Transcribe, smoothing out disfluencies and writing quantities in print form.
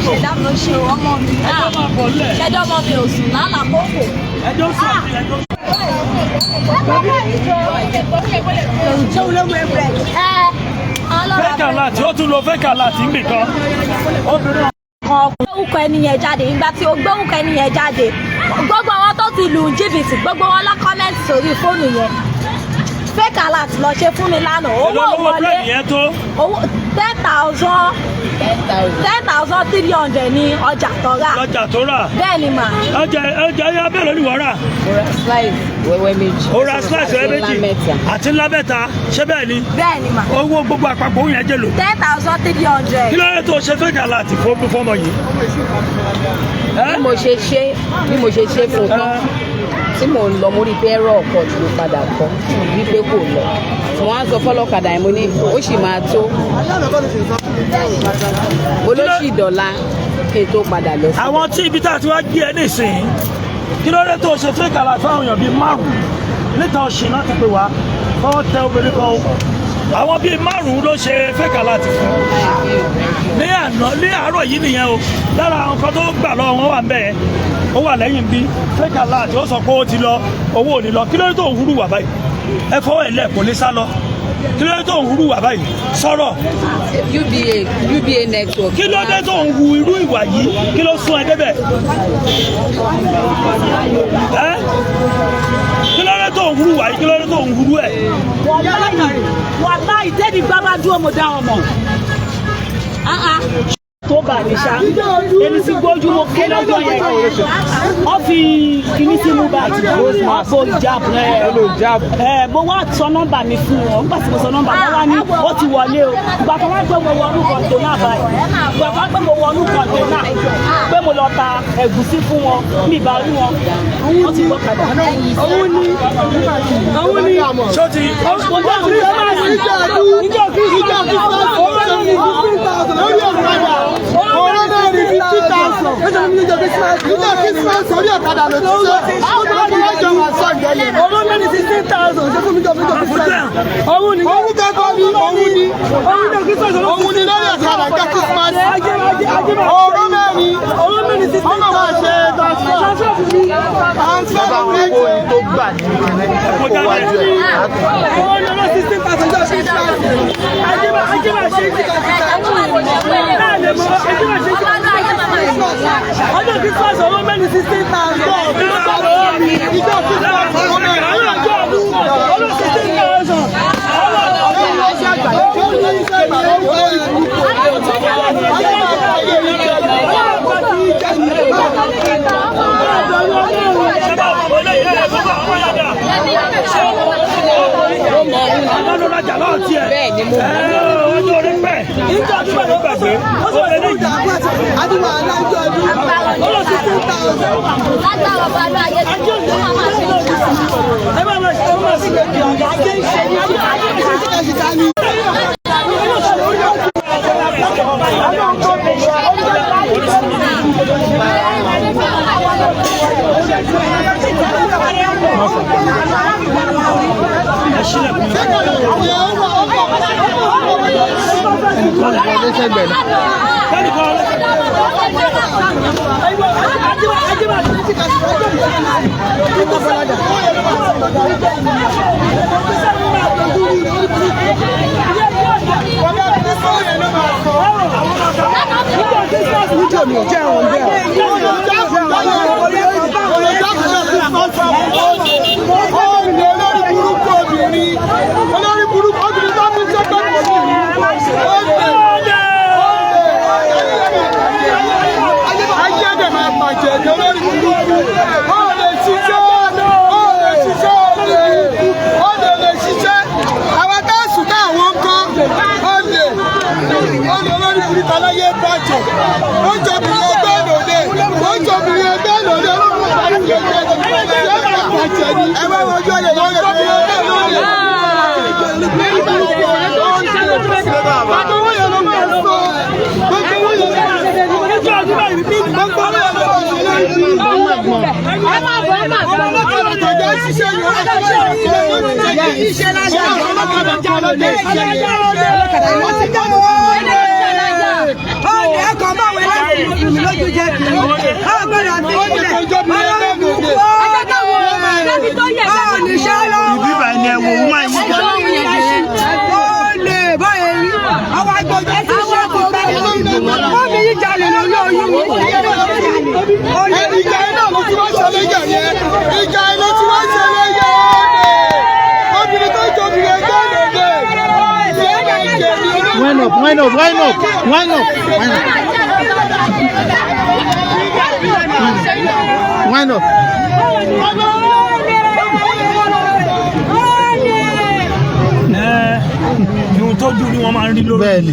ṣẹ̀dá ló ṣe ọmọ mi náà ṣẹ̀dá ọmọ mi ò sùn lálàá kókò. fẹ́kà láti ó tún lo fẹ́kà láti ń bì kan. orúkọ ẹni yẹn jáde ìgbà tí o gbé orúkọ ẹni yẹn jáde gbogbo àwọn tó ti lù jìbìtì gbogbo wọn lọ kọ́mẹ́ǹtì sórí fóònù yẹn fake alert lọ ṣe fún mi lánàá owó wọlé owó 10,300 ní ọjà tó rà. lọ́jà tó rà. bẹ́ẹ̀ ni mà. ọjà yẹn abẹ́rẹ́ olùwọ́ rà. ó ra slice wẹ́wẹ́ méjì. ó ra slice wẹ́wẹ́ méjì àti ńlá mẹ́ta ṣé bẹ́ẹ̀ ni. bẹ́ẹ̀ ni mà. owó gbogbo àpapọ̀ yẹn jẹ́ lò. 10,300. kí ló dé tó ṣe fake alert fọ́mọ yìí. bí mo ṣe ṣe fún tán tí mò ń lọ mo rí pé ẹ̀rọ ọkọ̀ ló padà kọ́ wípé kò lọ wọ́n á sọ fọ́lọ́kadà yẹn mo ní ó sì máa tó olóṣì dọ̀la kí n tó padà lọ sí. àwọn tí ibi tá a ti wá gbé ẹ nísìnyí kí ló dé tó ṣe fake alert fáwọn èèyàn bíi márùn níta ọ̀sìn náà ti pè wá fọwọ́ tẹ obìnrin kan àwọn bíi márùn ló ṣe fake alert fún ní àárọ̀ yìí nìyẹn o lára àwọn kan tó gbà lọ wọn wà ń bẹ̀ ó wà lẹ́yìn bí fake alert ó sọ pé ó ti lọ owó ò ní lọ kí ló dé tó ń hurú wà báyìí ẹ fọwọ́ ẹ̀ lẹ̀ kò lè sá lọ kí ló dé tó ń hurú wà báyìí sọ̀rọ̀. UBA network. kí ló dé tó ń hu irú ìwà yìí kí ló sún ẹ débẹ̀ ẹ kí ló dé tó ń hurú wà yìí kí ló dé tó ń hurú ẹ. wàláì tẹ́ni gbá bá dúró mo dá ọmọ tó bà mí ṣá èmi sì gbójú mo ké lọ́jọ́ yẹn ó fi kíní sí mú bá àpò ìjáàbù mo wá sọ nọ́mbà mi fún wọn nígbà tí mo sọ nọ́mbà wọn wá ní ó ti wọlé o ìgbà tó wá pé mo wọnú kọ̀ǹténà báyìí ìgbà tó wá pé mo wọnú kọ̀ǹténà pé mo lọ ta ẹ̀gúsí fún wọn mi ìbá rí wọn wọ́n ti gbọ́ kàdà. òun ni ṣó ti. ọ̀rọ̀ náà ní 50,000. ẹ̀jẹ̀ mi ní ìjọ Christmas. ìjọ Christmas orí ọ̀kadà ló ti ṣe. àwọn ọmọdé yóò jọ wà sọ ìgbẹ́lẹ̀. ọ̀rọ̀ náà ní 16,000. ṣé fún mi jọ Christmas. òun ni kẹ́kọ̀ọ́ ni òun ni Christmas. òun ni lórí ọ̀kadà jẹ́ Christmas. ọ̀rọ̀ náà ní 16,000. ọmọ máa ṣe transfer fún mi. owó tó gbà ní owó wájú ẹ̀. ọ̀rọ̀ náà 16,000 jọ Christmas. ajé máa ṣe é ọjọ́ Christmas ọwọ́ mẹ́rin 16,000. ìjọ Christmas ọwọ́ mẹ́rin ọjọ́ 16,000. bẹ́ẹ̀ ni mo ọjọ́ orí pẹ́ ìjọ tí wọ́n gbàgbé ó lè ní ìjà àdúrà alájọ ọdún ọlọ́ 16,000. lágbára ọba lọ ayé tó kọ́ máa máa ṣe ẹ máa máa ṣe ọmọ sí kejì ọ̀gá ajé ìṣe ní ajé ìṣe ní. up, wind up, wind up, wind up, wind up. Ohun tó dùn ni wọ́n máa ń rí lórí. Bẹ́ẹ̀ni.